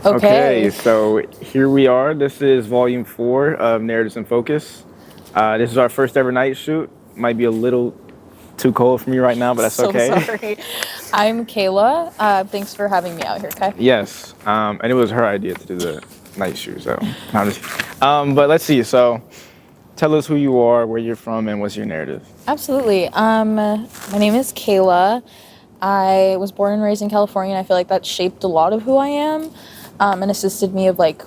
Okay, Okay. so here we are. This is volume 4 of Narratives in Focus. This is our first ever night shoot. Might be a little too cold for me right now, but that's So okay. sorry. I'm Kayla. Thanks for having me out here, Kai. Yes, and it was her idea to do the night shoot. So, no, I'm just- but let's see. So, tell us who you are, where you're from, and what's your narrative. Absolutely. My name is Kayla. I was born and raised in California, and I feel like that shaped a lot of who I am, and assisted me of like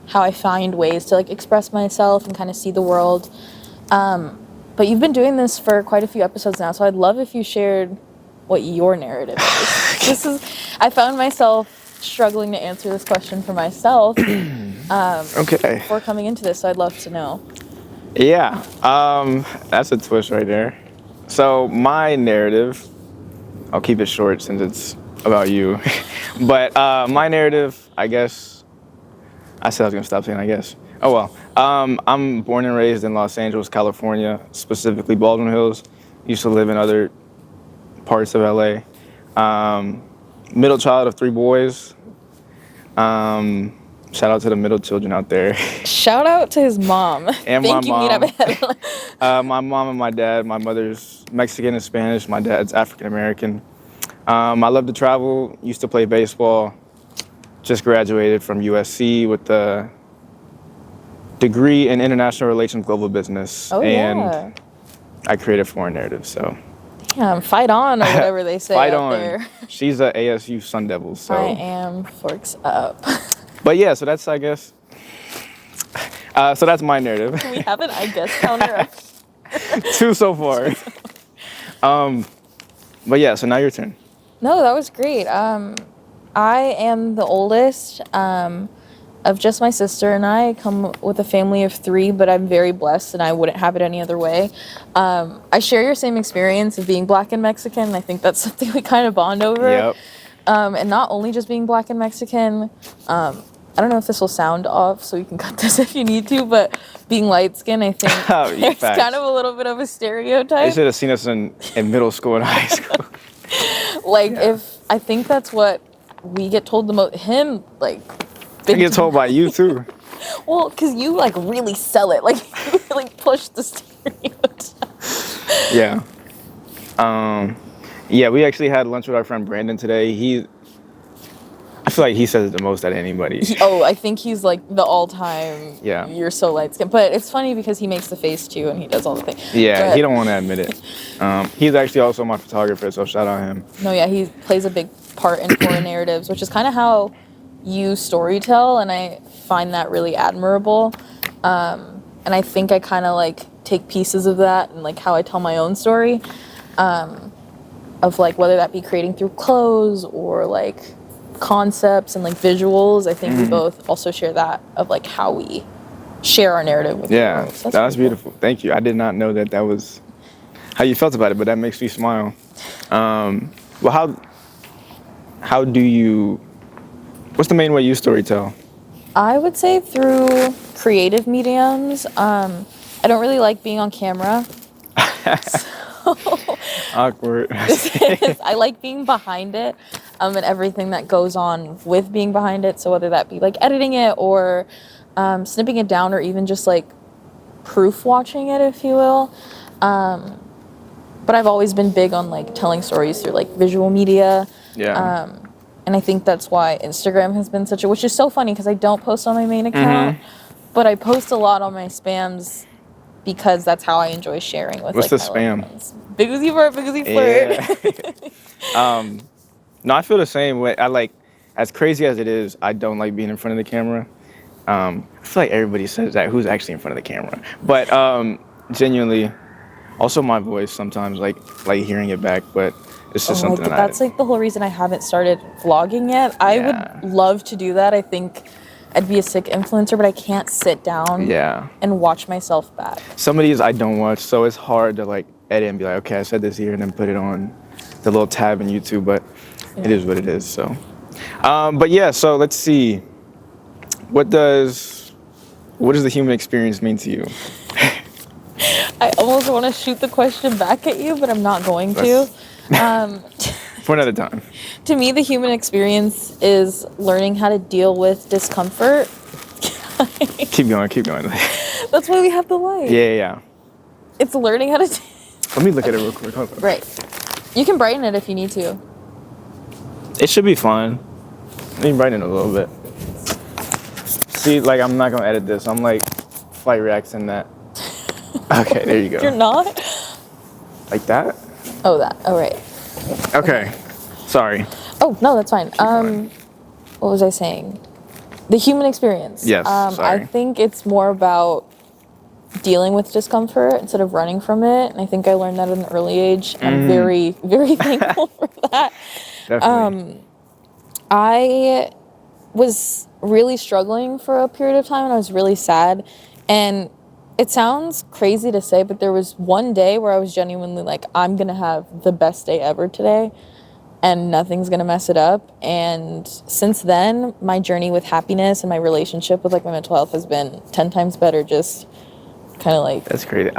how I find ways to like express myself and kind of see the world. But you've been doing this for quite a few episodes now, so I'd love if you shared what your narrative is. I found myself struggling to answer this question for myself Okay. before coming into this, so I'd love to know. Yeah, that's a twist right there. So my narrative, I'll keep it short since it's about you. But my narrative, I guess, I said I was gonna stop saying I guess. Oh well. I'm born and raised in Los Angeles, California, specifically Baldwin Hills. Used to live in other parts of LA. Middle child of 3 boys. Shout out to the middle children out there. Shout out to his mom. And Thank you, my mom. Mira. My mom and my dad. My mother's Mexican and Spanish. My dad's African American. I love to travel. Used to play baseball. Just graduated from USC with a degree in international relations, global business, Oh, and yeah. I created foreign narratives. So Damn, fight on or whatever they say fight out on. there. She's a ASU Sun Devil. So I am forks up. but yeah, so that's I guess. So that's my narrative. We have an I guess counter. 2 so far. But yeah, so now your turn. No, that was great. I am the oldest of just my sister and I. Come with a family of 3, but I'm very blessed and I wouldn't have it any other way. I share your same experience of being Black and Mexican. I think that's something we kind of bond over. Yep. And not only just being Black and Mexican, I don't know if this will sound off, so you can cut this if you need to, but being light skinned, I think there's Facts. kind of a little bit of a They stereotype. should have seen us in middle school and high school. If I think that's what we get told the most, him, like, I get told by you too. well, because you, like, really sell it. Like, you really push the stereotype. Yeah. Yeah, we actually had lunch with our friend Brandon today. I feel like he says it the most out of anybody. I think he's, like, the all-time, Yeah. you're so light-skinned. But it's funny because he makes the face, too, and he does all the things. Yeah, But- he don't want to admit it. He's actually also my photographer, so shout out him. No, yeah, he plays a big part in foreign narratives, which is kind of how you storytell, and I find that really admirable. And I think I kind of like take pieces of that and like how I tell my own story, of like whether that be creating through clothes or like concepts and like visuals. I think we both also share that of like how we share our narrative with the Yeah, world. So that was pretty beautiful. Thank you. I did not know that was how you felt about it, but that makes me smile. Well, how do you? What's the main way you storytell? I would say through creative mediums. I don't really like being on camera. Awkward. I like being behind it, and everything that goes on with being behind it. So whether that be like editing it or snipping it down or even just like proof watching it, if you will. But I've always been big on like telling stories through like visual media. Yeah. And I think that's why Instagram has been which is so funny because I don't post on my main account, but I post a lot on my spams because that's how I enjoy sharing with. What's like, the my spam? loved ones. Big as you flirt. Yeah. No, I feel the same way. I like, as crazy as it is, I don't like being in front of the camera. I feel like everybody says that, who's actually in front of the camera. But genuinely, also my voice sometimes, like hearing it back, but it's just something That's like the whole reason I haven't started vlogging yet. I would love to do that. I think I'd be a sick influencer, but I can't sit down and watch myself back. Some of these I don't watch, so it's hard to like edit and be like, okay, I said this here, and then put it on the little tab in YouTube, but it is what it is, so. But yeah, so let's see. What does the human experience mean to you? I almost want to shoot the question back at you, but I'm not going to. One at a time. To me, the human experience is learning how to deal with discomfort. Keep going, keep going. That's why we have the light. Yeah. It's learning how to. Let me look at it real quick. Hold on. Right. You can brighten it if you need to. It should be fine. Let me brighten it a little bit. See, like, I'm not gonna edit this. I'm like flight reacting that. Okay, there you go. You're not? Like that? Oh, that. Oh, right. Okay. Sorry. Oh, no, that's fine. going. What was I saying? The human experience. Yes, sorry. I think it's more about dealing with discomfort instead of running from it. And I think I learned that at an early age. I'm very, very thankful for that. Definitely. I was really struggling for a period of time and I was really sad. And it sounds crazy to say, but there was one day where I was genuinely like, I'm going to have the best day ever today and nothing's going to mess it up. And since then, my journey with happiness and my relationship with like my mental health has been 10 times better. Just kind of like. That's crazy.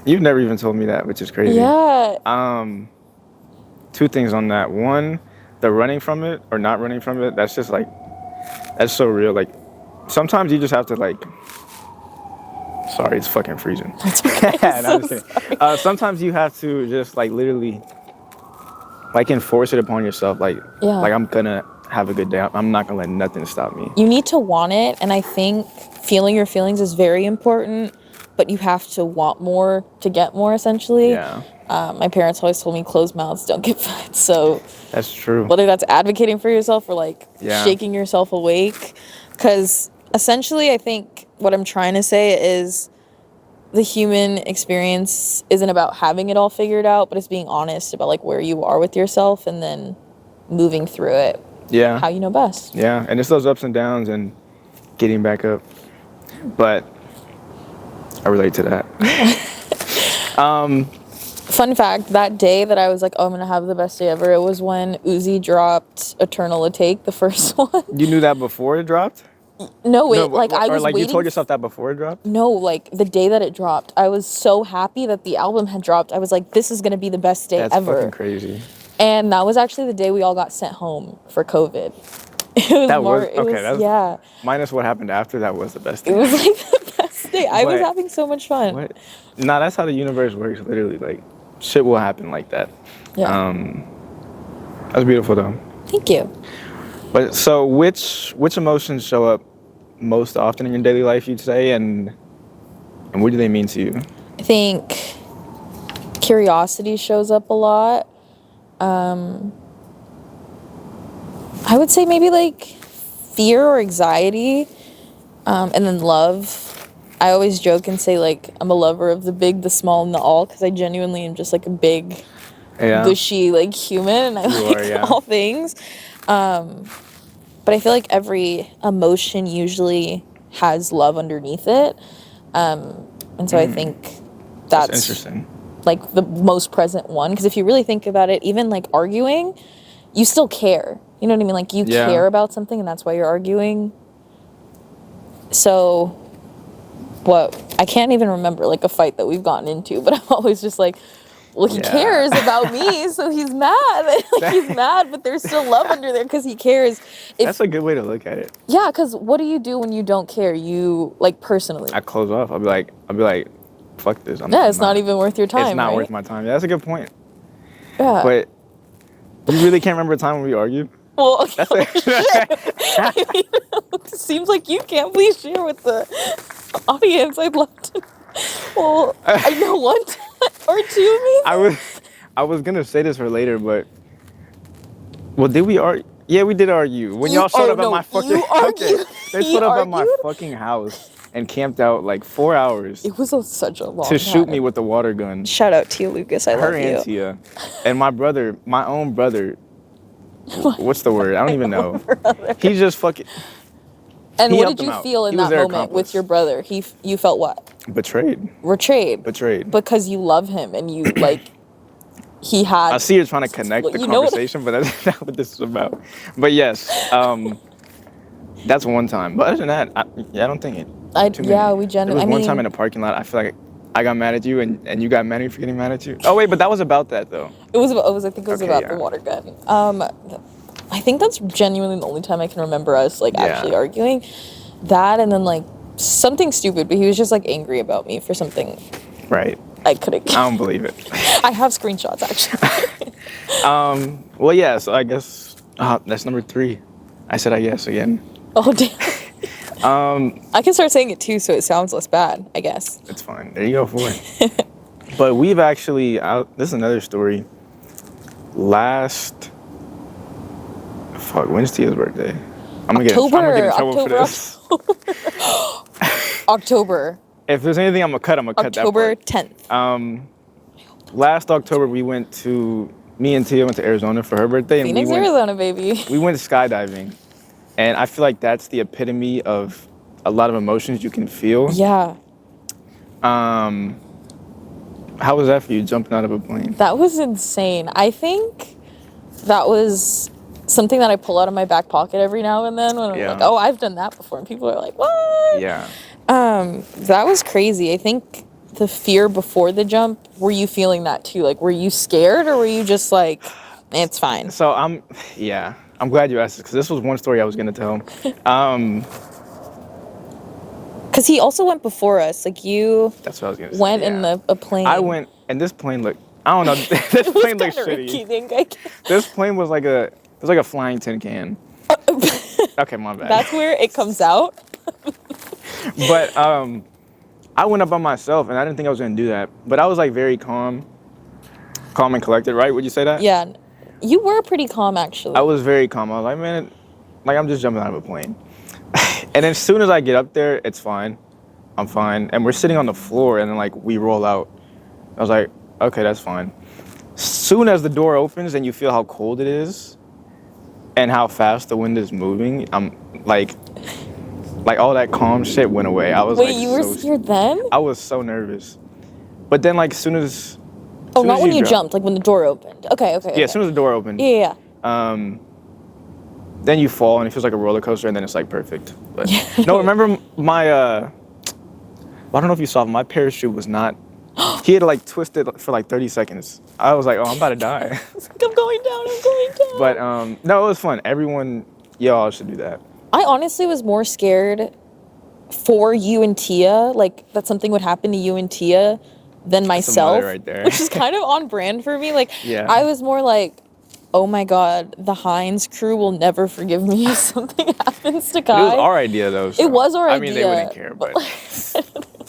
You've never even told me that, which is crazy. Yeah. Two things on that. One, the running from it or not running from it, that's just like, that's so real. Like, sometimes you just have to like, sorry, it's fucking freezing. That's okay. No, sometimes you have to just like literally like enforce it upon yourself. Like, like I'm gonna have a good day. I'm not gonna let nothing stop me. You need to want it. And I think feeling your feelings is very important, but you have to want more to get more, essentially. Yeah. My parents always told me closed mouths don't get fed. So that's true. Whether that's advocating for yourself or like shaking yourself awake. Because essentially, I think what I'm trying to say is the human experience isn't about having it all figured out, but it's being honest about like where you are with yourself and then moving through it. Yeah. How you know best. Yeah. And it's those ups and downs and getting back up. But I relate to that. Fun fact, that day that I was like, oh, I'm going to have the best day ever, it was when Uzi dropped Eternal to Take, the first one. You knew that before it dropped? No, wait, like I was like waiting. You told yourself that before it dropped? No, like the day that it dropped, I was so happy that the album had dropped. I was like, this is going to be the best day ever. That's fucking crazy. And that was actually the day we all got sent home for COVID. Yeah. Minus what happened after, that was the best day. It was like the best day. I was having so much fun. What? Nah, that's how the universe works, literally. Like, shit will happen like that. Yeah. That's beautiful, though. Thank you. But so, which emotions show up most often in your daily life, you'd say, and what do they mean to you? I think curiosity shows up a lot. I would say maybe like fear or anxiety, and then love. I always joke and say like I'm a lover of the big, the small, and the all, because I genuinely am just like a big, gushy like human, and I like all things. But I feel like every emotion usually has love underneath it, and so I think that's interesting. Like the most present one, because if you really think about it, even like arguing, you still care. You know what I mean? Like you care about something, and that's why you're arguing. So, I can't even remember like a fight that we've gotten into, but I'm always just like, well, he cares about me, so he's mad. Like, he's mad, but there's still love under there because he cares. That's a good way to look at it. Yeah, because what do you do when you don't care? You, like, personally. I close off. I'll be like, fuck this. It's not even worth your time, It's not right? worth my time. Yeah, that's a good point. Yeah. But you really can't remember a time when we argued? Well, shit. It seems like you can't. Please share with the audience. I'd love to. Well, I know one time or two, maybe. I was gonna say this for later, but did we argue? Yeah, we did argue. When y'all showed up at my fucking they showed up at my fucking house and camped out like 4 hours. It was such a long to shoot me with the water gun. Shout out to you, Lucas. I love you. Her and Tia, and my brother, my own brother. What's the word? I don't even know. He just fucking. And what did you feel in that moment with your brother? You felt what? Betrayed. Betrayed. Because you love him and you like. He had. I see you're trying to connect the conversation, but that's not what this is about. But yes, that's one time. But other than that, I don't think it. We generally. There was one time in a parking lot. I feel like I got mad at you and you got mad at me for getting mad at you. Oh wait, but that was about that though. I think it was Okay, about yeah. the water gun. I think that's genuinely the only time I can remember us like Yeah. actually arguing. That and then like something stupid, but he was just like angry about me for something Right. I couldn't. I don't believe it. I have screenshots actually. Well, yeah. So I guess that's number 3. I said I guess again. Oh damn. I can start saying it too, so it sounds less bad. I guess. It's fine. There you go for it. But we've actually this is another story. When's Tia's birthday? I'm gonna get in trouble for this. October. If there's anything I'm gonna cut that part. October 10th. Last October me and Tia went to Arizona for her birthday, and Phoenix, Arizona, baby. we went skydiving, and I feel like that's the epitome of a lot of emotions you can feel. Yeah. How was that for you, jumping out of a plane? That was insane. I think that was something that I pull out of my back pocket every now and then when I'm like, oh, I've done that before. And people are like, what? Yeah. That was crazy. I think the fear before the jump, were you feeling that too? Like, were you scared or were you just like, it's fine? So I'm glad you asked this because this was one story I was going to tell. Because he also went before us. Like, you that's what I was gonna say, went in a plane. I went, and this plane looked, I don't know, this plane looked shitty. This plane was like a flying tin can. Okay, my bad. That's where it comes out. But I went up by myself, and I didn't think I was gonna do that. But I was like very calm and collected, right? Would you say that? Yeah, you were pretty calm actually. I was very calm. I was like, man, like I'm just jumping out of a plane. And as soon as I get up there, it's fine. I'm fine. And we're sitting on the floor, and then like we roll out. I was like, okay, that's fine. Soon as the door opens and you feel how cold it is and how fast the wind is moving, I'm like all that calm shit went away. I was Wait, like, you were scared then? I was so nervous. But then like as soon as not when you jumped, like when the door opened. Okay. Yeah, as soon as the door opened. Yeah. Then you fall and it feels like a roller coaster, and then it's like perfect. But no, remember my I don't know if you saw, my parachute was not. He had to like twist it for like 30 seconds. I was like, oh, I'm about to die. I'm going down. But no, it was fun. Y'all should do that. I honestly was more scared for you and Tia, like that something would happen to you and Tia than myself, right there. which is kind of on brand for me. Like, yeah. I was more like, oh my God, the Heinz crew will never forgive me if something happens to Kai. It was our idea though. So. It was our idea. I mean, they wouldn't care, but.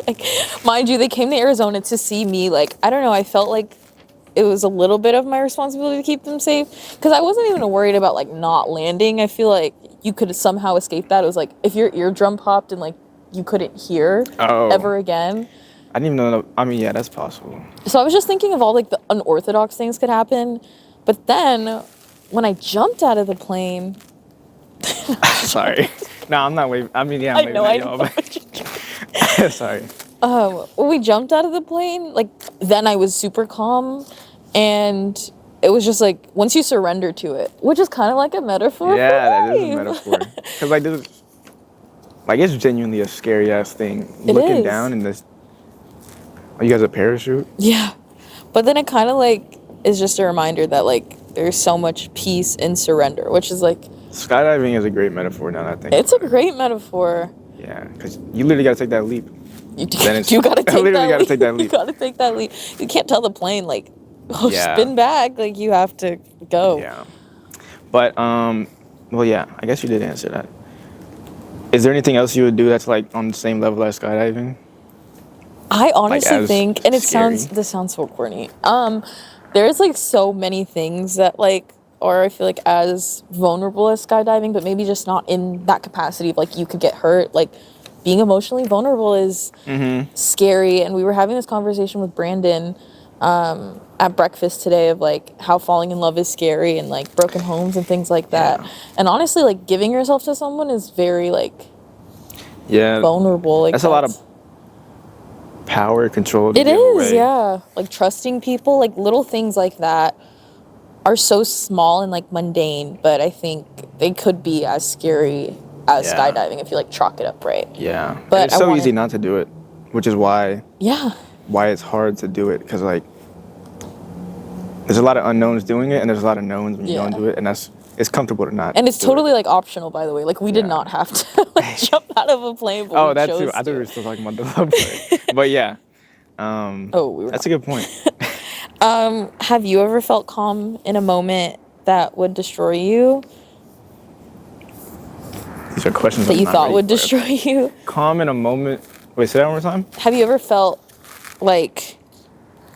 Like, mind you, they came to Arizona to see me. Like, I don't know, I felt like it was a little bit of my responsibility to keep them safe. Because I wasn't even worried about, like, not landing. I feel like you could somehow escape that. It was like, if your eardrum popped and, like, you couldn't hear ever again. I didn't even know. I mean, yeah, that's possible. So I was just thinking of all, like, the unorthodox things could happen. But then, when I jumped out of the plane... Sorry. No, I'm not waving. I mean, yeah, I'm waving at y'all. But... Sorry. When we jumped out of the plane, like, then I was super calm. And it was just, like, once you surrender to it, which is kind of like a metaphor for that life. is a metaphor. Because, like, this is... Like, it's genuinely a scary-ass thing. It Looking is. down and this... Oh, you guys a parachute? Yeah. But then it kind of, like, is just a reminder that, like, there's so much peace in surrender, which is, like... Skydiving is a great metaphor now that I think It's a great metaphor. Yeah, because you literally got to take that leap. You gotta take that leap. You gotta take that leap. You can't tell the plane, like, spin back. Like, you have to go. Yeah. But, well, yeah, I guess you did answer that. Is there anything else you would do that's, like, on the same level as skydiving? I honestly think, and this sounds so corny. There's, like, so many things that, like, or I feel like as vulnerable as skydiving, but maybe just not in that capacity of, like, you could get hurt. Like, being emotionally vulnerable is scary. And we were having this conversation with Brandon at breakfast today of, like, how falling in love is scary and, like, broken homes and things like that. Yeah. And honestly, like, giving yourself to someone is very, like, vulnerable. Like, that's a lot of power, control. It is, yeah. Like, trusting people, like, little things like that are so small and, like, mundane, but I think they could be as scary as skydiving if you, like, chalk it up right. Yeah. But it's so easy not to do it, which is why. Yeah. why it's hard to do it, because like there's a lot of unknowns doing it, and there's a lot of knowns when you don't do it, and it's comfortable to not. And it's do totally it. like optional, by the way. Like we did not have to like jump out of a plane, but Oh, we that chose too. I thought we to. were still talking about the love part. But yeah, Oh, we were that's not. a good point. Have you ever felt calm in a moment that would destroy you? These are questions That I'm you not thought ready would for. destroy you? Calm in a moment. Wait, say that one more time. Have you ever felt like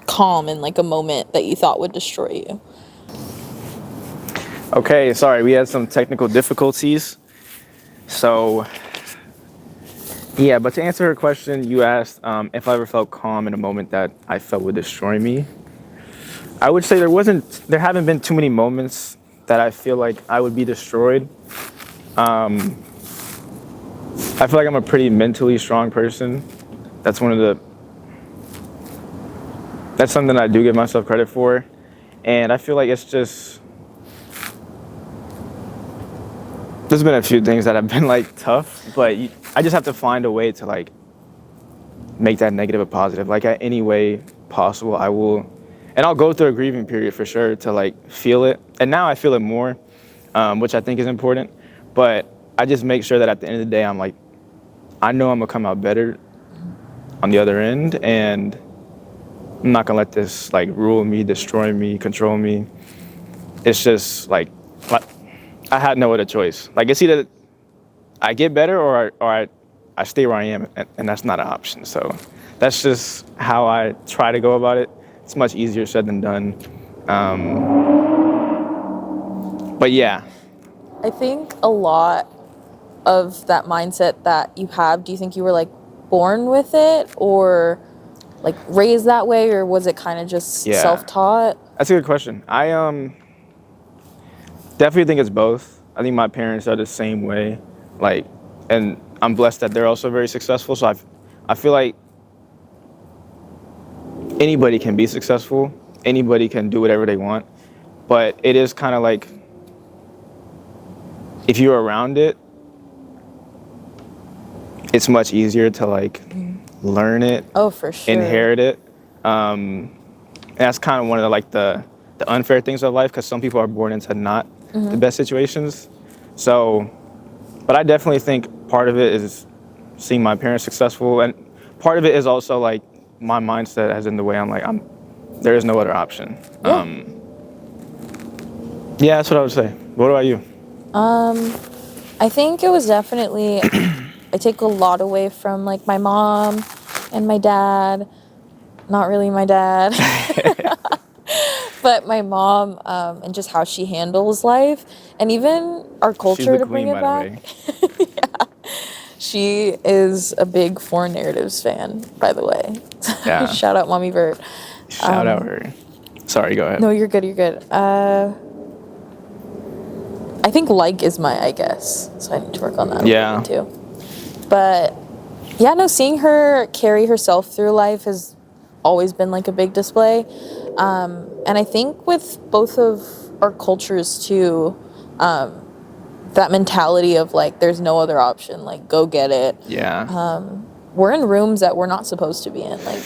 calm in like a moment that you thought would destroy you? Okay, sorry, we had some technical difficulties. So, yeah, but to answer her question, you asked if I ever felt calm in a moment that I felt would destroy me. I would say there haven't been too many moments that I feel like I would be destroyed. I feel like I'm a pretty mentally strong person. That's something I do give myself credit for. And I feel like there's been a few things that have been like tough, but I just have to find a way to like make that negative a positive. Like at any way possible, I'll go through a grieving period for sure to like feel it. And now I feel it more, which I think is important. But I just make sure that at the end of the day, I'm like, I know I'm gonna come out better on the other end, and I'm not gonna let this like rule me, destroy me, control me. It's just like I had no other choice. Like it's either I get better or I stay where I am, and that's not an option. So that's just how I try to go about it. It's much easier said than done. But yeah. I think a lot of that mindset that you have, do you think you were like born with it or like raised that way, or was it kind of just self-taught? That's a good question. I definitely think it's both. I think my parents are the same way. Like, and I'm blessed that they're also very successful. So I feel like anybody can be successful. Anybody can do whatever they want. But it is kind of like, if you're around it, it's much easier to like learn it. Oh, for sure. Inherit it. And that's kind of one of the unfair things of life, because some people are born into not the best situations. So, but I definitely think part of it is seeing my parents successful, and part of it is also like my mindset as in the way I'm like, there is no other option. Yeah. Yeah, that's what I would say. What about you? I think it was definitely, I take a lot away from like my mom and my dad. Not really my dad, but my mom, and just how she handles life, and even our culture, to bring it back. Yeah. She is a big foreign narratives fan, by the way. Yeah. Shout out Mommy Vert. Shout out her. Sorry, go ahead. No, you're good. You're good. I think like is my I guess, so I need to work on that a little bit too. But yeah, no, seeing her carry herself through life has always been like a big display, and I think with both of our cultures too, that mentality of like there's no other option, like go get it. Yeah. We're in rooms that we're not supposed to be in, like.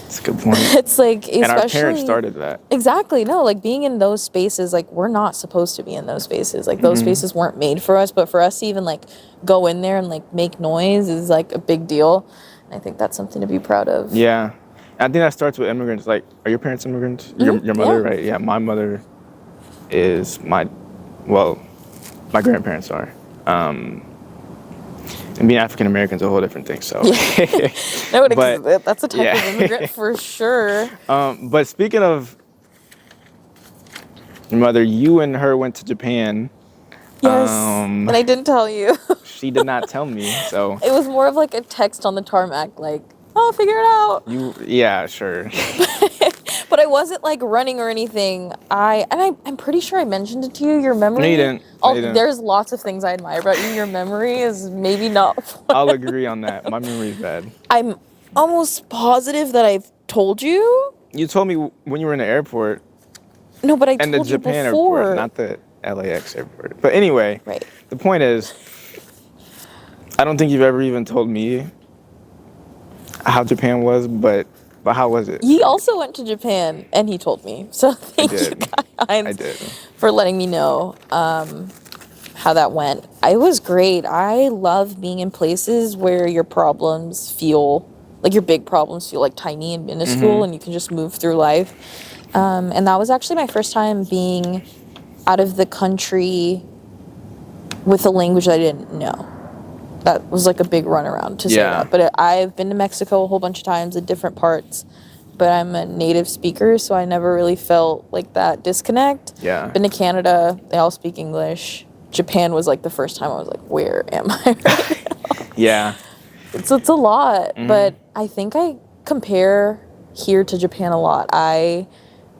That's a good point. It's like, especially, and our parents started that. Exactly. No, like being in those spaces, like we're not supposed to be in those spaces. Like those spaces weren't made for us, but for us to even like go in there and like make noise is like a big deal. And I think that's something to be proud of. Yeah. I think that starts with immigrants. Like, are your parents immigrants? Your mother, right? Yeah, my mother is my grandparents are. And being African American is a whole different thing. So, no, that's a type of immigrant for sure. But speaking of your mother, you and her went to Japan. Yes, and I didn't tell you. She did not tell me. So it was more of like a text on the tarmac, like, "Oh, figure it out." Yeah, sure. But I wasn't like running or anything. I'm pretty sure I mentioned it to you. Your memory. No, you didn't. There's lots of things I admire about you. Your memory is maybe not. I'll agree on that. My memory's bad. I'm almost positive that I've told you. You told me when you were in the airport. No, but I told you before. And the Japan airport, not the LAX airport. But anyway, right. The point is, I don't think you've ever even told me how Japan was, but But how was it? He also went to Japan, and he told me. So thank you did. guys I did. for letting me know how that went. It was great. I love being in places where your problems feel like your big problems feel like tiny and minuscule, and you can just move through life. And that was actually my first time being out of the country with a language I didn't know. That was like a big runaround to say that. But I've been to Mexico a whole bunch of times in different parts, but I'm a native speaker, so I never really felt like that disconnect. Yeah. Been to Canada, they all speak English. Japan was like the first time I was like, where am I right now? Yeah. It's a lot, but I think I compare here to Japan a lot. I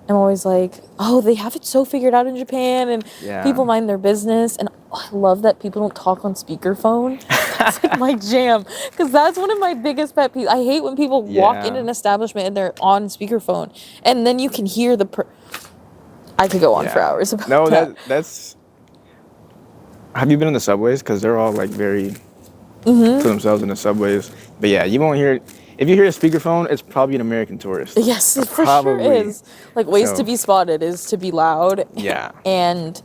am always like, oh, they have it so figured out in Japan, and people mind their business, and I love that people don't talk on speakerphone. It's like my jam, because that's one of my biggest pet peeves. I hate when people walk into an establishment and they're on speakerphone, and then you can hear I could go on for hours about that. No, that's... Have you been in the subways? Because they're all like very to themselves in the subways. But yeah, you won't hear... If you hear a speakerphone, it's probably an American tourist. Yes, it for sure is. Like, ways to be spotted is to be loud. Yeah. And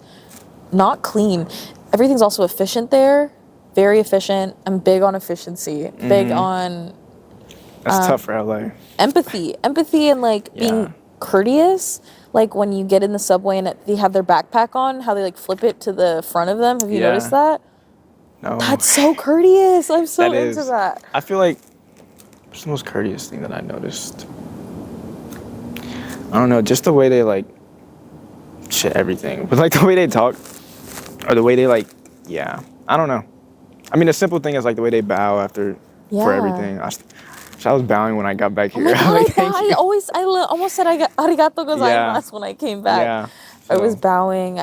not clean. Everything's also efficient there. Very efficient. I'm big on efficiency. Big on... That's tough for LA. Empathy and like being courteous. Like when you get in the subway and they have their backpack on, how they like flip it to the front of them. Have you noticed that? No. That's so courteous. I'm so into that. I feel like it's the most courteous thing that I noticed. I don't know, just the way they like shit everything. But like the way they talk or the way they like, I don't know. I mean, the simple thing is like the way they bow after for everything. I was bowing when I got back here. Oh my God, like, I almost said I got arigato gozaimasu when I came back. Yeah. I was bowing.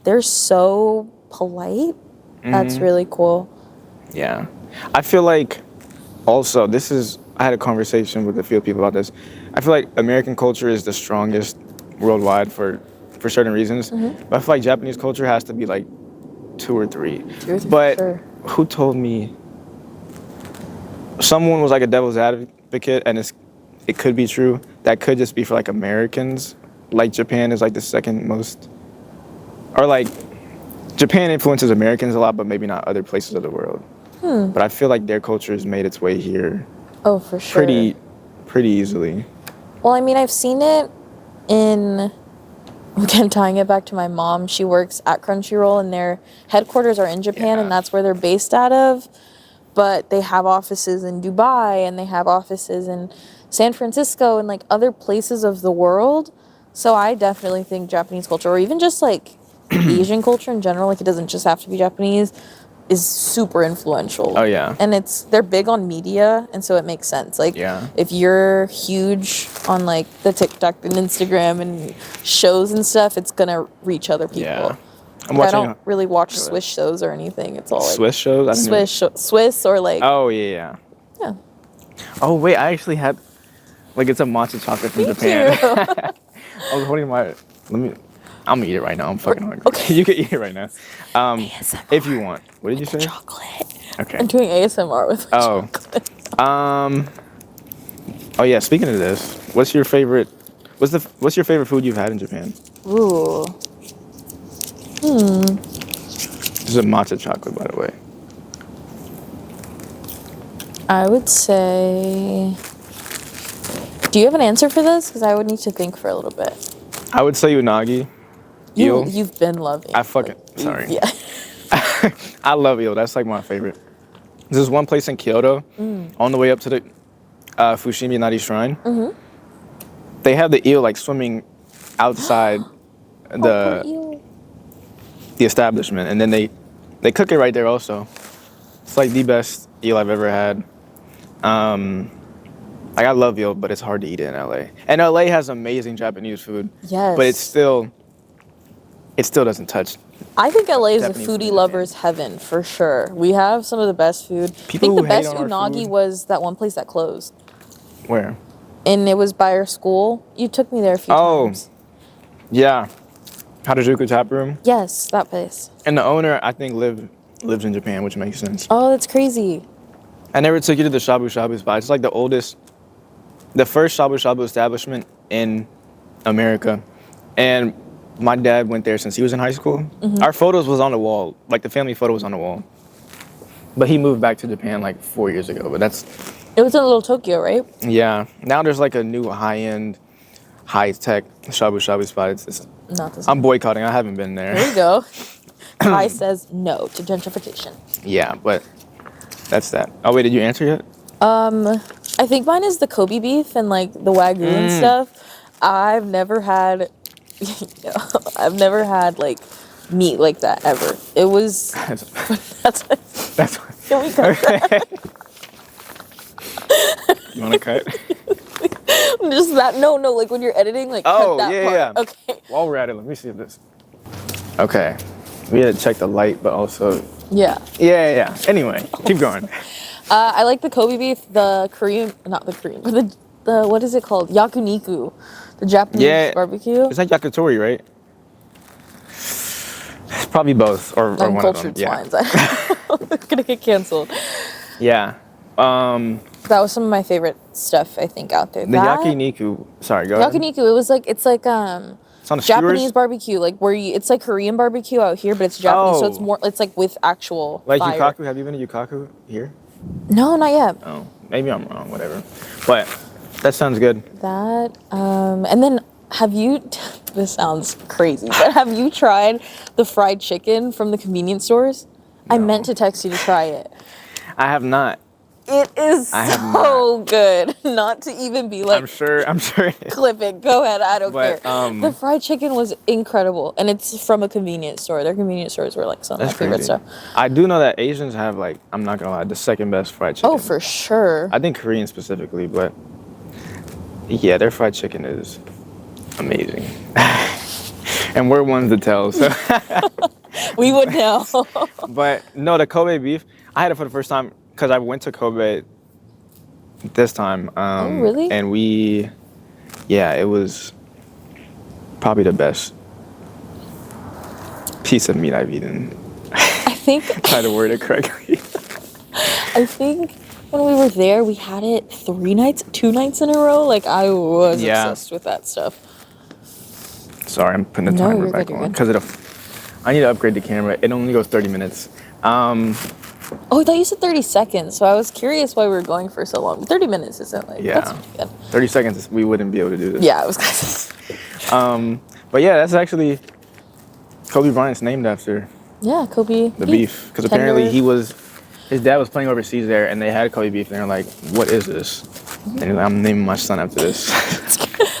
They're so polite. That's really cool. Yeah. I feel like also I had a conversation with a few people about this. I feel like American culture is the strongest worldwide for certain reasons. But I feel like Japanese culture has to be like 2 or 3. But who told me? Someone was like a devil's advocate, and it could be true. That could just be for like Americans. Like Japan is like the second most, or like Japan influences Americans a lot, but maybe not other places of the world. But I feel like their culture has made its way here. Oh, for sure. Pretty easily. Well, I mean, I've seen it in, again, tying it back to my mom. She works at Crunchyroll, and their headquarters are in Japan, and that's where they're based out of. But they have offices in Dubai, and they have offices in San Francisco and like other places of the world. So I definitely think Japanese culture, or even just like Asian culture in general, like it doesn't just have to be Japanese, is super influential. Oh yeah. And they're big on media, and so it makes sense. Like if you're huge on like the TikTok and Instagram and shows and stuff, it's gonna reach other people. Yeah. I don't really watch Swiss shows or anything. It's all like Swiss shows. Swiss or like. Oh yeah. Oh wait, I actually had like it's a matcha chocolate from Japan. I was holding my. I'm gonna eat it right now. I'm fucking hungry. Okay, you can eat it right now. If you want. What did you say? Chocolate. Okay. I'm doing ASMR with chocolate. Oh yeah. Speaking of this, what's your favorite food you've had in Japan? Ooh. This is a matcha chocolate, by the way. I would say... Do you have an answer for this? Because I would need to think for a little bit. I would say unagi. Eel. You've been loving. Sorry. Yeah. I love eel. That's like my favorite. There's one place in Kyoto, on the way up to the Fushimi Inari Shrine. They have the eel like swimming outside the establishment, and then they cook it right there also. It's like the best eel I've ever had. Like I love eel, but it's hard to eat it in LA. And LA has amazing Japanese food. Yes. But it still doesn't touch. I think LA is a foodie lover's heaven for sure. We have some of the best food. I think the best unagi was that one place that closed. Where? And it was by our school. You took me there a few times. Yeah. Harajuku Tap Room? Yes, that place. And the owner, I think, lives in Japan, which makes sense. Oh, that's crazy. I never took you to the Shabu Shabu spot. It's like the oldest the first Shabu Shabu establishment in America, and my dad went there since he was in high school. Our photos was on the wall, like the family photo was on the wall. But he moved back to Japan like 4 years ago. But It was in Little Tokyo, right? yeah. Now there's like a new high-end, high-tech Shabu Shabu spot. Not the same. I'm boycotting. I haven't been there. There you go. Kai says no to gentrification. Yeah, but that's that. Oh wait, did you answer yet? I think mine is the Kobe beef and like the Wagyu and stuff. I've never had, I've never had like meat like that ever. It was, that's can we cut that? You want to cut? Just that, no, like when you're editing, like cut that part. Yeah. Okay. While we're at it, let me see if this. Okay, we had to check the light, but also. Yeah. Yeah. Anyway, keep going. I like the Kobe beef, the Korean, not the Korean, but the what is it called? Yakuniku, the Japanese barbecue. It's like yakitori, right? It's probably both, or one of them. Uncultured swines. I'm gonna get canceled. Yeah. That was some of my favorite stuff I think out there. The yakiniku. Sorry, go ahead. Yakiniku. It's like It's on the Japanese skewers? barbecue, like where it's like Korean barbecue out here, but it's Japanese, so it's Oh. more. It's like with actual Like fire. yukaku. Have you been to yukaku here? No, not yet. Oh, maybe I'm wrong. Whatever. But that sounds good. That and then have you? This sounds crazy, but have you tried the fried chicken from the convenience stores? I meant to text you to try it. I have not. It is so good. Not to even be like. I'm sure. Clip it. Go ahead. I don't But, care. The fried chicken was incredible, and it's from a convenience store. Their convenience stores were like some of my favorite stuff. I do know that Asians have like, I'm not gonna lie, the second best fried chicken. Oh, for sure. I think Korean specifically, but yeah, their fried chicken is amazing. And we're ones to tell. So. We would know. But no, the Kobe beef, I had it for the first time because I went to Kobe this time. Oh, really? And it was probably the best piece of meat I've eaten. I think. Try to word it correctly. I think when we were there, we had it 2 nights in a row. Like I was obsessed with that stuff. Sorry, I'm putting the timer back on because I need to upgrade the camera. It only goes 30 minutes. Oh, I thought you said 30 seconds, so I was curious why we were going for so long. 30 minutes isn't like, that's good. 30 seconds, we wouldn't be able to do this. Yeah, it was kind but yeah, that's actually Kobe Bryant's named after Kobe. the beef. Because apparently his dad was playing overseas there and they had Kobe beef and they're like, what is this? And he's like, I'm naming my son after this.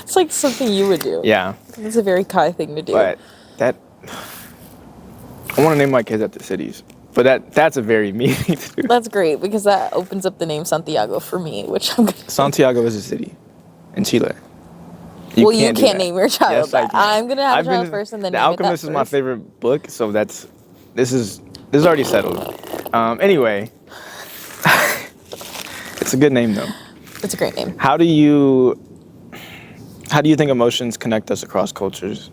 It's like something you would do. Yeah. It's a very Kai thing to do. But I want to name my kids after cities. But that's a very me thing to do. That's great because that opens up the name Santiago for me, which I'm gonna. Santiago is a city in Chile. You can't name your child that. I'm gonna have a child first and then The name Alchemist it that is my favorite book, so this is already settled. Anyway, it's a good name though. It's a great name. How do you think emotions connect us across cultures?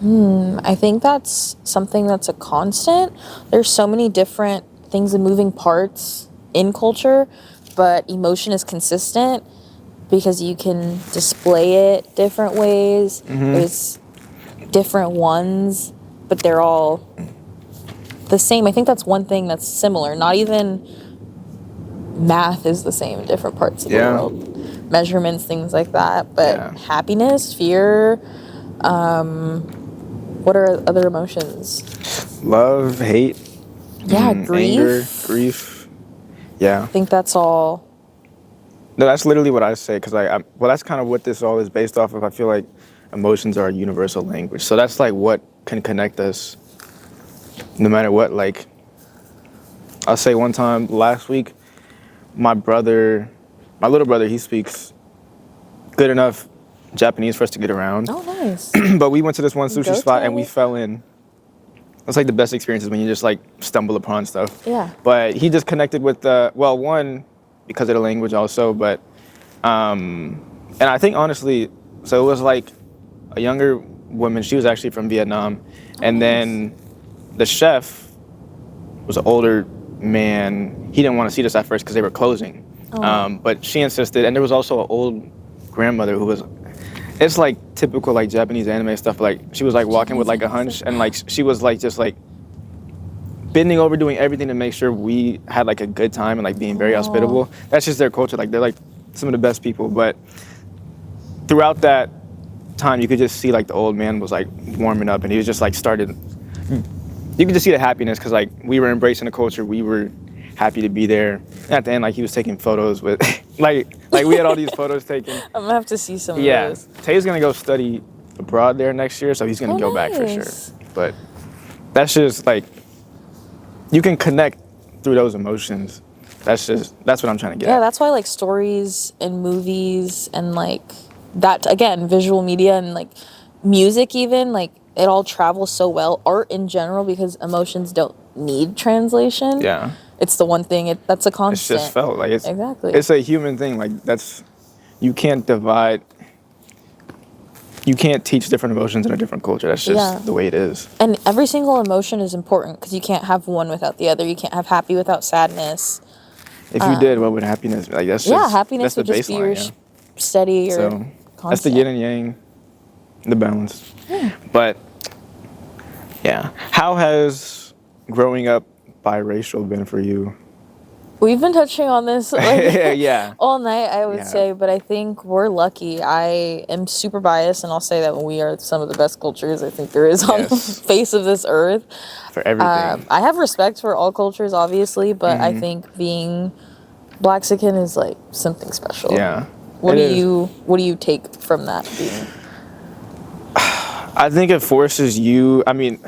I think that's something that's a constant. There's so many different things and moving parts in culture, but emotion is consistent because you can display it different ways. There's different ones, but they're all the same. I think that's one thing that's similar. Not even math is the same in different parts of the world. Measurements, things like that. But happiness, fear, what are other emotions? Love, hate. Yeah, grief. Anger, grief. Yeah. I think that's all. No, that's literally what I say because that's kind of what this all is based off of. I feel like emotions are a universal language. So that's like what can connect us no matter what. Like, I'll say one time last week, my little brother, he speaks good enough Japanese for us to get around. Oh, nice. But we went to this one sushi spot and we fell in. It's like the best experiences when you just like stumble upon stuff. Yeah. But he just connected with one, because of the language also, but and I think honestly, so it was like a younger woman, she was actually from Vietnam, and then the chef was an older man. He didn't want to see us at first because they were closing. But she insisted, and there was also an old grandmother who was. It's like typical like Japanese anime stuff. Like she was like walking with like a hunch, and like she was like just like bending over, doing everything to make sure we had like a good time and like being very hospitable. That's just their culture. Like they're like some of the best people. But throughout that time, you could just see like the old man was like warming up, and he was just like started. You could just see the happiness because like we were embracing the culture. We were happy to be there. And at the end, like he was taking photos with, like we had all these photos taken. I'm gonna have to see some of Yeah, those. Tay's gonna go study abroad there next year, so he's gonna go back for sure. But that's just like you can connect through those emotions. That's what I'm trying to get Yeah, at. that's why like stories and movies and like that again, visual media and like music even like it all travels so well. Art in general because emotions don't need translation. Yeah, It's the one thing that's a it's constant. just felt like it's Exactly. It's a human thing. Like that's you can't divide. You can't teach different emotions in a different culture. That's just the way it is. And every single emotion is important because you can't have one without the other. You can't have happy without sadness. If you did, what would happiness be? Like that's just happiness that's would the just be baseline, your steady or So constant. that's the yin and yang, the balance. But yeah, how has growing up biracial been for you? We've been touching on this like Yeah. all night, I would Yeah. say, but I think we're lucky. I am super biased, and I'll say that we are some of the best cultures I think there is on the face of this earth. For everything. I have respect for all cultures, obviously, but I think being Blaxican is like something special. Yeah. What do you take from that being? I think it forces you. I mean,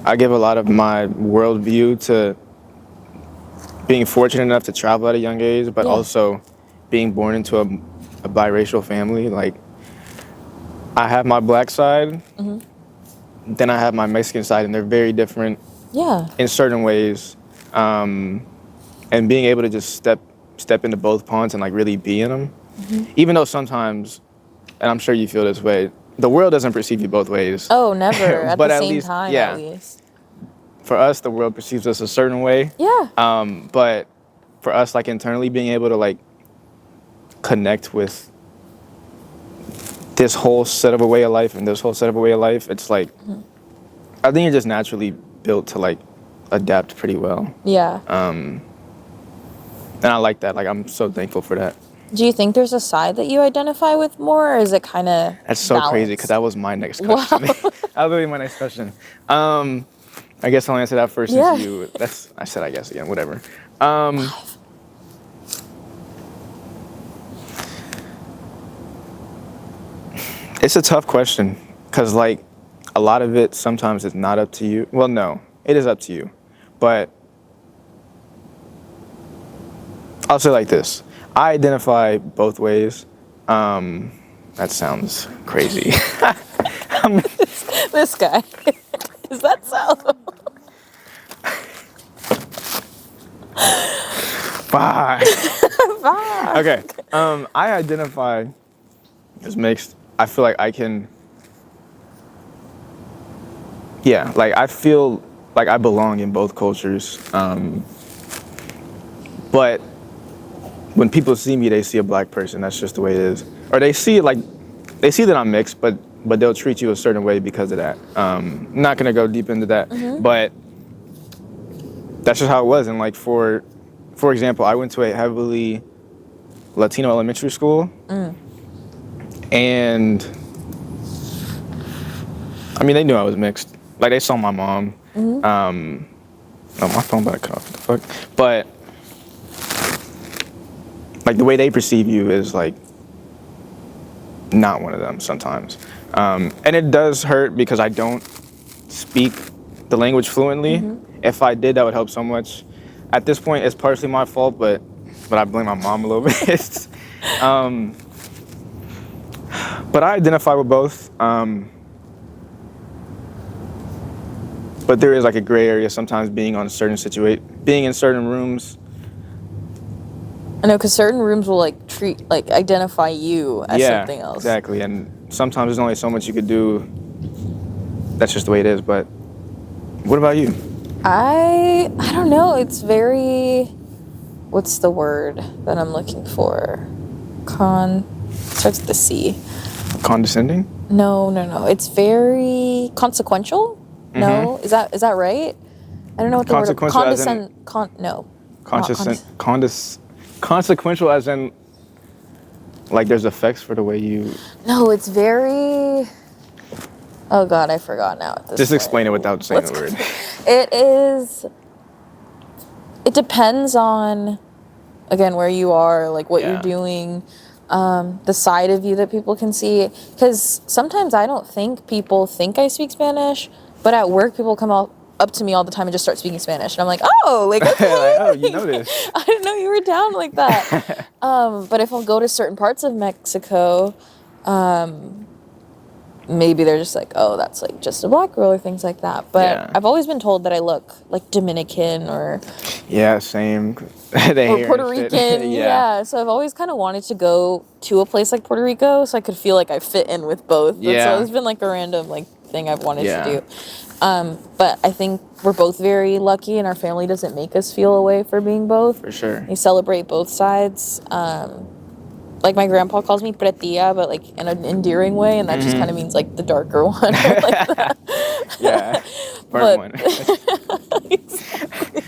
I give a lot of my worldview to being fortunate enough to travel at a young age, but also being born into a biracial family. Like, I have my black side, then I have my Mexican side, and they're very different in certain ways. And being able to just step into both ponds and like really be in them, even though sometimes, and I'm sure you feel this way, the world doesn't perceive you both ways. Oh, never. At But the at same least- time, yeah. at least. For us, the world perceives us a certain way. Yeah. But for us, like internally being able to like connect with this whole set of a way of life and this whole set of a way of life, it's like, I think you're just naturally built to like adapt pretty well. Yeah. And I like that. Like, I'm so thankful for that. Do you think there's a side that you identify with more, or is it kind of That's so crazy because that was my next question. That was really my next question. I guess I'll answer that first since you. I said I guess again. Whatever. It's a tough question because like a lot of it sometimes it's not up to you. Well, no, it is up to you, but I'll say it like this. I identify both ways. That sounds crazy. this guy? Is that so? Bye. Bye. Okay. I identify as mixed. I feel like I can. Yeah, like I feel like I belong in both cultures. But when people see me, they see a black person. That's just the way it is. Or they see it like, they see that I'm mixed, but they'll treat you a certain way because of that. I'm not gonna go deep into that, but that's just how it was. And like for example, I went to a heavily Latino elementary school, and I mean they knew I was mixed. Like they saw my mom. Oh, my phone about to cut off. What the fuck? But like the way they perceive you is like not one of them sometimes. And it does hurt because I don't speak the language fluently. If I did, that would help so much. At this point, it's partially my fault, but I blame my mom a little bit. But I identify with both. But there is like a gray area sometimes being in certain rooms. I know, because certain rooms will like identify you as something else. Exactly. And sometimes there's only so much you could do. That's just the way it is. But what about you? I don't know. It's very, what's the word that I'm looking for? Starts with the C. Condescending? No. It's very consequential. No, is that right? I don't know what the word. Consequential as in No. consequential as in like there's effects for the way you. No, it's very. Oh God, I forgot now. At this Just point. explain it without saying the word. It is. It depends on, again, where you are, like what you're doing, the side of you that people can see. Because sometimes I don't think people think I speak Spanish, but at work people come up to me all the time and just start speaking Spanish, and I'm like, oh, like okay, Like, oh, you know this. I didn't know you were down like that. But if I'll go to certain parts of Mexico, maybe they're just like, oh, that's like just a black girl or things like that. But I've always been told that I look like Dominican or same. or Puerto Rican. Yeah. So I've always kind of wanted to go to a place like Puerto Rico so I could feel like I fit in with both. So it's been like a random like thing I've wanted to do. But I think we're both very lucky, and our family doesn't make us feel away for being both. For sure. They celebrate both sides. Like my grandpa calls me pretilla, but like in an endearing way, and that just kind of means like the darker one. Like that. Yeah, burnt one. Exactly.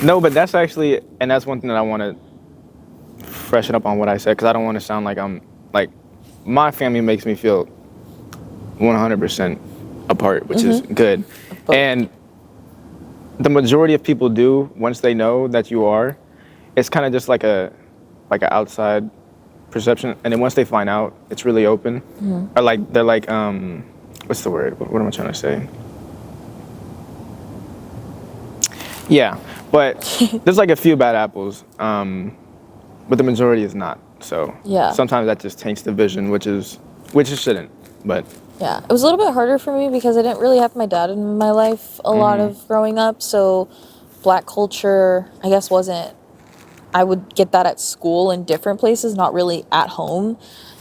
No, but that's actually, and that's one thing that I want to freshen up on what I said, because I don't want to sound like I'm like, my family makes me feel 100% apart, which is good. And the majority of people do, once they know that you are, it's kind of just like an outside perception, and then once they find out, it's really open. Or like they're like, what's the word? What am I trying to say? Yeah, but there's like a few bad apples, but the majority is not. So sometimes that just taints the vision, which it shouldn't. But yeah, it was a little bit harder for me because I didn't really have my dad in my life a lot of growing up. So black culture, I guess, wasn't. I would get that at school in different places, not really at home.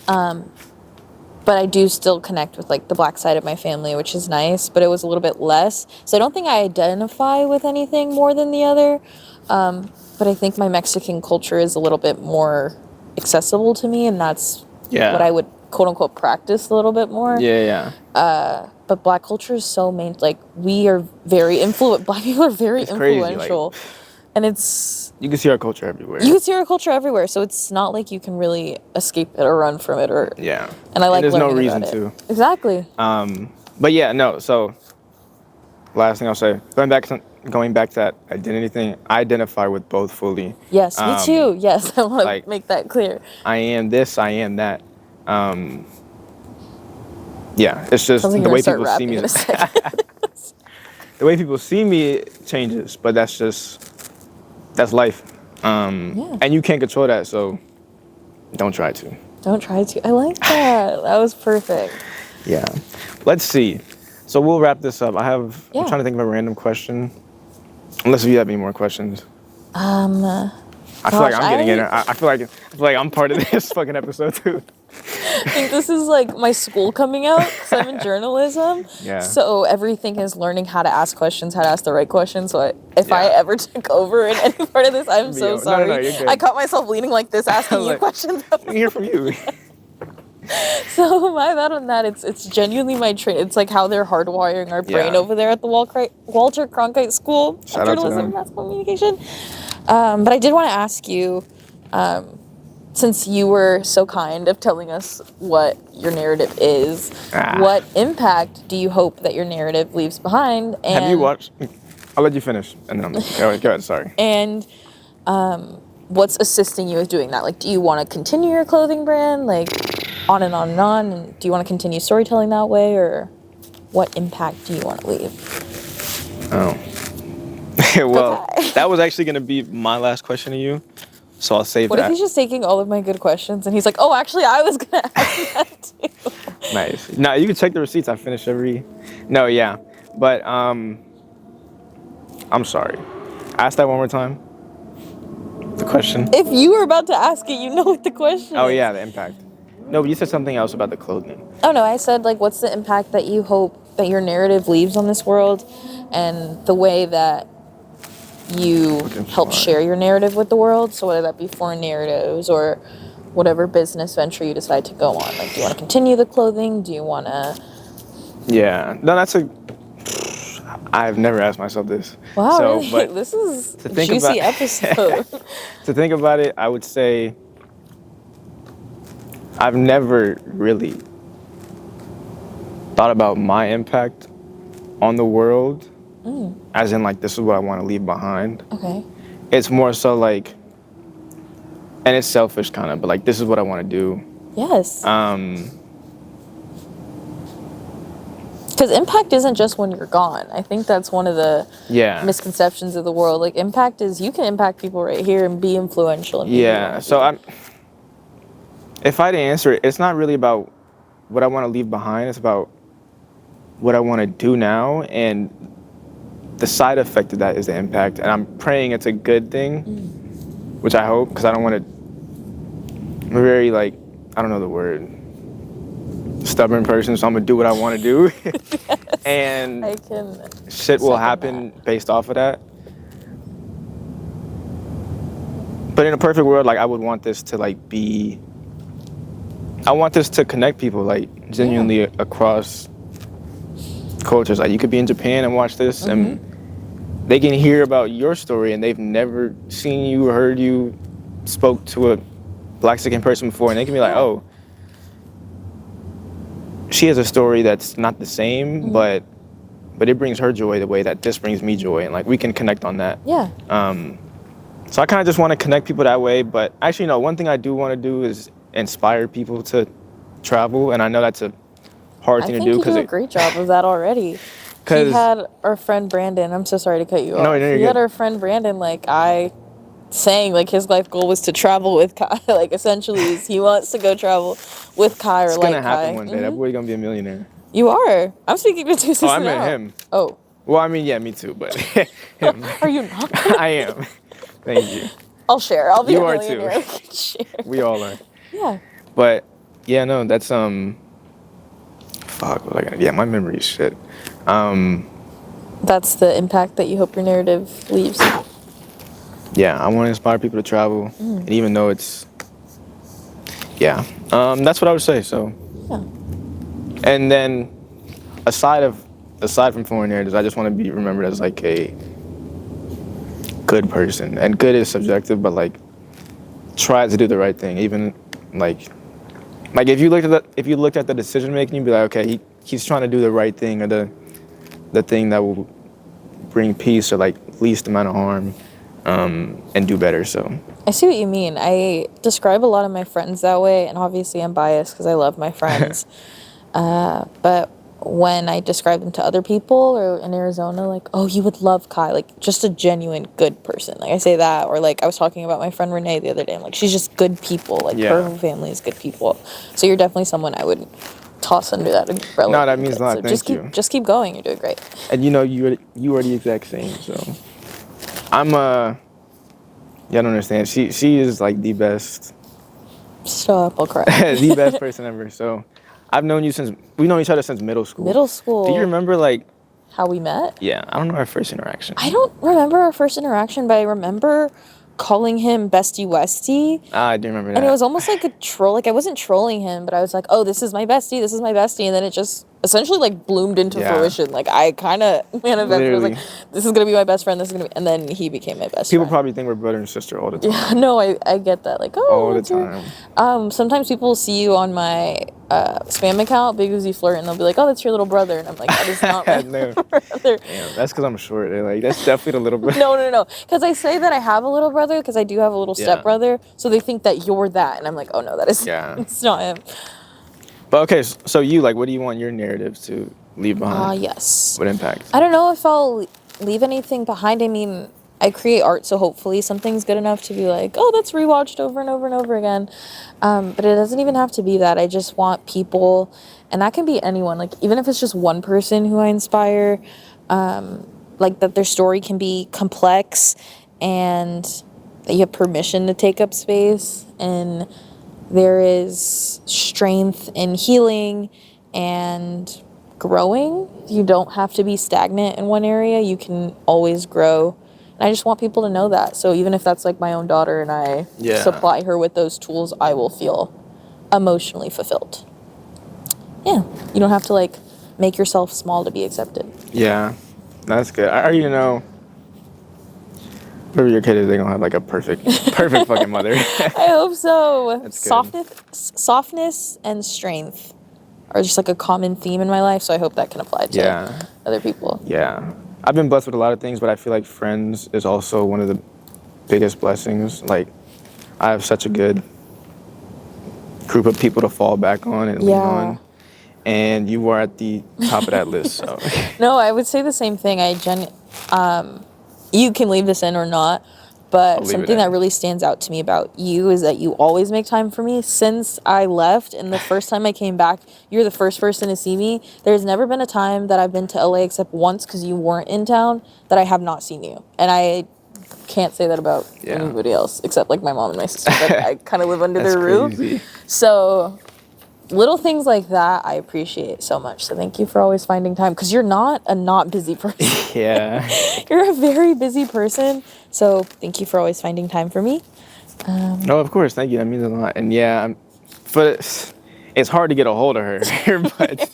But I do still connect with like the black side of my family, which is nice, but it was a little bit less. So I don't think I identify with anything more than the other. But I think my Mexican culture is a little bit more accessible to me, and that's what I would quote unquote practice a little bit more. But black culture is so main, like we are very black people are very influential. Crazy, like, and it's... You can see our culture everywhere. So it's not like you can really escape it or run from it or... Yeah. And I like there's learning no reason about it. to. Exactly. But yeah, no, so last thing I'll say, going back to that identity thing, I identify with both fully. Yes, me too. Yes, I want to make that clear. I am this, I am that. Yeah, it's just the way people see me. The way people see me changes, but that's life. And you can't control that, so don't try to. Don't try to. I like that. That was perfect. Yeah. Let's see. So we'll wrap this up. I'm trying to think of a random question. Unless you have any more questions. I feel like I'm getting in it. I feel like I'm part of this fucking episode too. I think this is like my school coming out because I'm in journalism. Yeah. So everything is learning how to ask questions, how to ask the right questions. So if I ever took over in any part of this, I'm so sorry. No, you're good. I caught myself leaning like this, asking you questions. Let me hear from you. So my bad on that. It's genuinely my train. It's like how they're hardwiring our brain over there at the Walter Cronkite School of Journalism and Mass Communication. But I did want to ask you, since you were so kind of telling us what your narrative is, what impact do you hope that your narrative leaves behind? And have you watched? I'll let you finish, and then go ahead. Sorry. And what's assisting you with doing that? Like, do you want to continue your clothing brand, like on and on and on? And do you want to continue storytelling that way, or what impact do you want to leave? Oh. Well, that was actually going to be my last question to you, so I'll save that. What if he's just taking all of my good questions and he's like, oh, actually, I was going to ask that too. Nice. No, you can check the receipts. I finish No, yeah. But, I'm sorry. Ask that one more time. The question. If you were about to ask it, you know what the question is. Yeah, the impact. No, but you said something else about the clothing. Oh, no, I said, like, what's the impact that you hope that your narrative leaves on this world, and the way that you help share your narrative with the world. So whether that be foreign narratives or whatever business venture you decide to go on. Like, do you want to continue the clothing? Do you want to... Yeah. No, I've never asked myself this. Wow, so, really? But This is to a think juicy about, episode. to think about it, I would say I've never really thought about my impact on the world, as in like, this is what I want to leave behind. Okay. It's more so like, and it's selfish kind of, but like, this is what I want to do. Yes. Because impact isn't just when you're gone. I think that's one of the misconceptions of the world. Like, impact is, you can impact people right here and be influential. And if I had to answer it, it's not really about what I want to leave behind. It's about what I want to do now, and the side effect of that is the impact. And I'm praying it's a good thing, which I hope, because I don't want to. I'm a very, like, I don't know the word, stubborn person, so I'm gonna do what I want to do. Yes, and I can shit will happen based off of that. But in a perfect world, like, I would want this to like be, I want this to connect people, like, genuinely across cultures. Like, you could be in Japan and watch this, and they can hear about your story, and they've never seen you, heard you, spoke to a Black-Mexican person before, and they can be like, oh, she has a story that's not the same, but it brings her joy the way that this brings me joy, and like, we can connect on that. Yeah. So I kind of just want to connect people that way. But actually, no, one thing I do want to do is inspire people to travel, and I know that's a hard thing to do. I think you do a great job of that already. We had our friend Brandon. I'm so sorry to cut you off. No, we had our friend Brandon, like, saying like his life goal was to travel with Kai. Like, essentially, he wants to go travel with Kai, or it's like gonna happen Kai. one day. That boy's gonna be a millionaire. You are. I'm speaking to two. Oh, I meant him. Oh. Well, I mean, yeah, me too, but him. Are you not? I am. Thank you. I'll share. I'll be you a are millionaire. too. Share. We all are. Yeah. But yeah, no, that's fuck. What I got? Yeah, my memory is shit. That's the impact that you hope your narrative leaves. Yeah, I want to inspire people to travel, and even though it's, that's what I would say. So, and then aside from foreign narratives, I just want to be remembered as like a good person, and good is subjective, but like, try to do the right thing, even like if you looked at the decision making, you'd be like, okay, he's trying to do the right thing, or the thing that will bring peace, or like least amount of harm. And do better. So I see what you mean. I describe a lot of my friends that way, and obviously I'm biased because I love my friends. But when I describe them to other people, or in Arizona, like, oh, you would love Kai, like, just a genuine good person. Like, I say that, or like I was talking about my friend Renee the other day. I'm like, she's just good people. Like, her whole family is good people. So you're definitely someone I would toss under that umbrella. No, that means a lot. So Thank you. Just keep going. You're doing great. And you are the exact same. So I'm y'all don't understand. She is like the best. Stop, I'll cry. The best person ever. So we've known each other since middle school. Middle school. Do you remember like how we met? Yeah, I don't know our first interaction. I don't remember our first interaction, but I remember calling him Bestie Westie. I do remember that. And it was almost like a troll. Like, I wasn't trolling him, but I was like, oh, this is my bestie, this is my bestie. And then it just essentially like bloomed into fruition. Like, I kind of manifested. I was like, this is going to be my best friend. This is going to be. And then he became my best friend. People probably think we're brother and sister all the time. Yeah, no, I get that. Like, oh. All the time. Sometimes people will see you on my spam account, Big Uzi Flirt, and they'll be like, oh, that's your little brother. And I'm like, that is not my brother. Damn, that's because I'm short. They're like, that's definitely the little brother. No. Because I say that I have a little brother because I do have a little stepbrother. So they think that you're that. And I'm like, oh, no, that is it's not him. But okay, so you, like, what do you want your narrative to leave behind? Yes. What impact? I don't know if I'll leave anything behind. I mean, I create art, so hopefully something's good enough to be like, oh, that's rewatched over and over and over again. But it doesn't even have to be that. I just want people, and that can be anyone, like, even if it's just one person who I inspire, like, that their story can be complex, and that you have permission to take up space, and there is strength in healing and growing. You don't have to be stagnant in one area. You can always grow. And I just want people to know that. So even if that's like my own daughter and I supply her with those tools, I will feel emotionally fulfilled. Yeah. You don't have to like make yourself small to be accepted. Yeah. That's good. I already know. Whoever your kid is, they're gonna have like a perfect fucking mother. I hope so. That's good. Softness and strength are just like a common theme in my life, so I hope that can apply to other people. Yeah. I've been blessed with a lot of things, but I feel like friends is also one of the biggest blessings. Like, I have such a good group of people to fall back on and lean on. And you were at the top of that list, so. No, I would say the same thing. You can leave this in or not, but something that really stands out to me about you is that you always make time for me. Since I left and the first time I came back, you're the first person to see me. There's never been a time that I've been to LA except once because you weren't in town that I have not seen you. And I can't say that about anybody else except like my mom and my sister. But I kind of live under their roof. So little things like that I appreciate so much. So thank you for always finding time, because you're not a not busy person. Yeah. You're a very busy person. So thank you for always finding time for me. No, of course. Thank you. That means a lot. And yeah, but it's hard to get a hold of her. But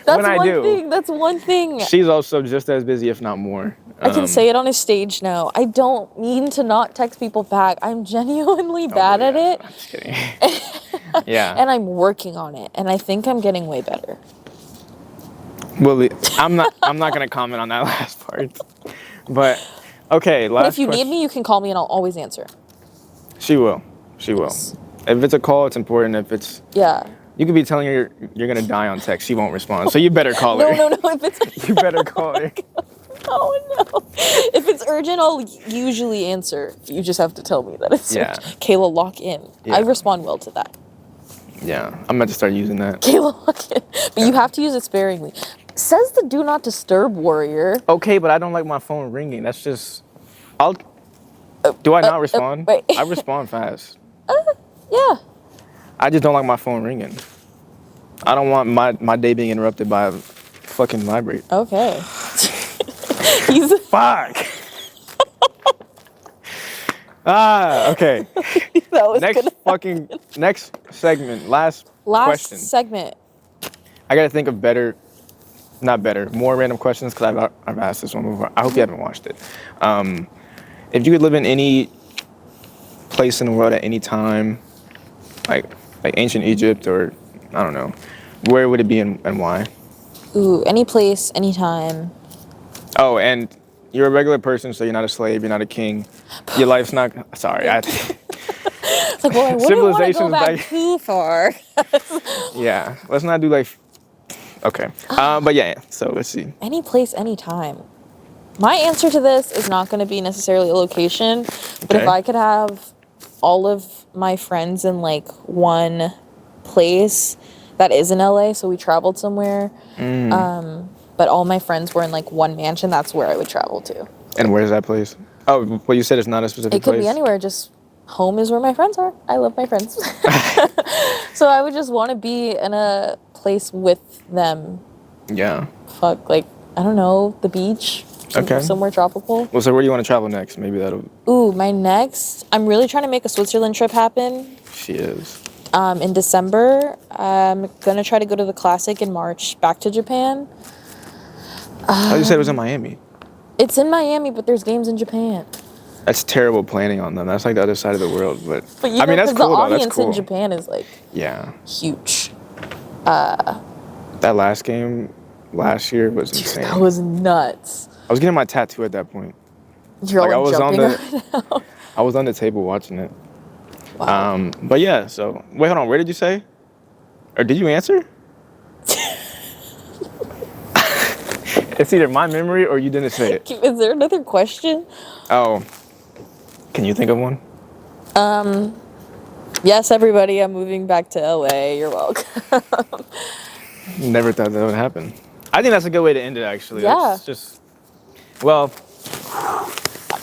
That's one thing. She's also just as busy, if not more. I can say it on a stage now. I don't mean to not text people back. I'm genuinely bad at it. I'm just kidding. Yeah. And I'm working on it. And I think I'm getting way better. Well, I'm not gonna comment on that last part. But okay, But if you need me, you can call me and I'll always answer. She will. Yes. If it's a call, it's important. If it's you could be telling her you're gonna die on text. She won't respond. So you better call her. No. If it's you better call her. Oh no. If it's urgent, I'll usually answer. You just have to tell me that it's urgent. Kayla, lock in. I respond well to that. Yeah, I'm about to start using that. Kayla, lock in. But you have to use it sparingly. Says the do not disturb warrior. Okay, but I don't like my phone ringing. That's just... Do I not respond? I respond fast. Yeah. I just don't like my phone ringing. I don't want my day being interrupted by a fucking vibrate. Okay. Fuck. Okay. That was next segment. Last question. segment. I gotta think of more random questions, because I've asked this one before. I hope you haven't watched it. If you could live in any place in the world at any time, like ancient Egypt or I don't know, where would it be and why? Ooh, any place, anytime. Oh, and you're a regular person, so you're not a slave, you're not a king. Your life's not... Sorry. It's like, well, I wouldn't want to go back too far. Yeah, let's not do like... Okay. But yeah, so let's see. Any place, anytime. My answer to this is not going to be necessarily a location, but if I could have all of my friends in like one place that is in LA, so we traveled somewhere, but all my friends were in like one mansion, that's where I would travel to. And where's that place? Oh, well, you said it's not a specific place? It could be anywhere, just home is where my friends are. I love my friends. So I would just want to be in a place with them. Yeah. Fuck, like, I don't know, the beach. Somewhere tropical. Well, so where do you want to travel next? Maybe that'll... Ooh, my next... I'm really trying to make a Switzerland trip happen. She is. In December, I'm going to try to go to the Classic in March, back to Japan. Oh, you said it was in Miami. It's in Miami, but there's games in Japan. That's terrible planning on them. That's like the other side of the world. But you know, I mean, that's cool, the audience that's cool. in Japan is like huge. That last game last year was insane. That was nuts. I was getting my tattoo at that point. You're like, I was jumping around. I was on the table watching it. Wow. But yeah, so wait, hold on. Where did you say? Or did you answer? It's either my memory or you didn't say it. Is there another question? Oh, can you think of one? Yes, everybody. I'm moving back to LA. You're welcome. Never thought that would happen. I think that's a good way to end it, actually. Yeah. It's just, well,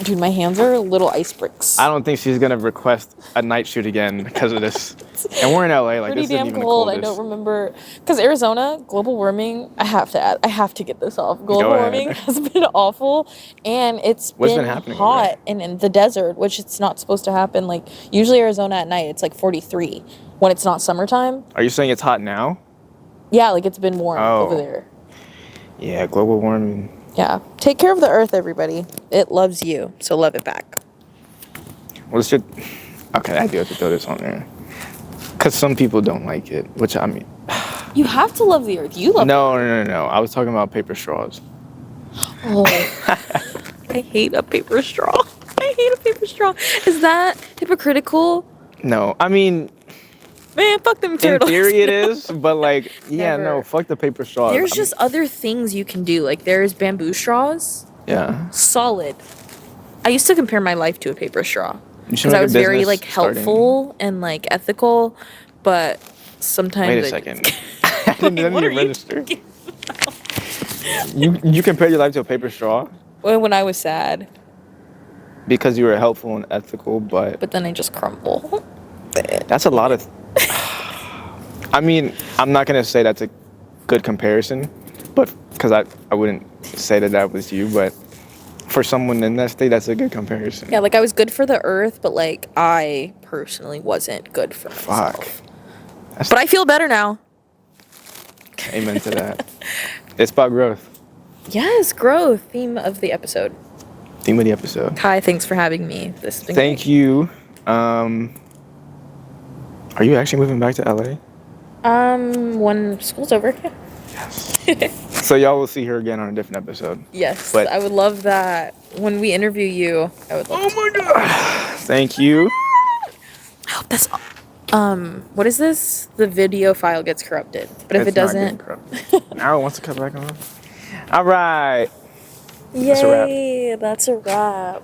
Dude, my hands are little ice bricks. I don't think she's gonna request a night shoot again because of this. And we're in LA, like Pretty this isn't damn even cold. the I coldest. don't remember because Arizona global warming. I have to get this off. Global ahead. warming has been awful, and it's What's been been happening over hot and in the desert, which it's not supposed to happen. Like usually Arizona at night, it's like 43 when it's not summertime. Are you saying it's hot now? Yeah, like it's been warm over there. Yeah, global warming. Yeah, take care of the earth, everybody. It loves you, so love it back. Well, it should. Okay, I do have to throw this on there. Because some people don't like it, which I mean. You have to love the earth. You love. No. I was talking about paper straws. Oh, I hate a paper straw. I hate a paper straw. Is that hypocritical? No, I mean, Man, fuck them in turtles. theory it is, but like, yeah, Never. no, fuck the paper straws. There's just other things you can do. Like there's bamboo straws. Yeah. Solid. I used to compare my life to a paper straw You should because make I a was very business like helpful and like ethical, but sometimes. Wait a second. I didn't what even are you register. You compared your life to a paper straw when I was sad, because you were helpful and ethical, but but then I just crumble. that's a lot of. I mean, I'm not gonna say that's a good comparison, but because I wouldn't say that was you, but for someone in that state, that's a good comparison. Yeah, like I was good for the earth, but like I personally wasn't good for myself. Fuck. But I feel better now. Amen to that. It's about growth. Yes, growth. Theme of the episode. Theme of the episode. Kai, thanks for having me. This has been Thank you. Are you actually moving back to LA? great. When school's over. Yeah. Yes. So y'all will see her again on a different episode. Yes, But- I would love that. When we interview you, I would love. Oh my god. Thank you. I hope that's. What is this? The video file gets corrupted, but if It's it doesn't, not getting corrupted. Now it wants to cut back on. All right. yay! That's a wrap. That's a wrap.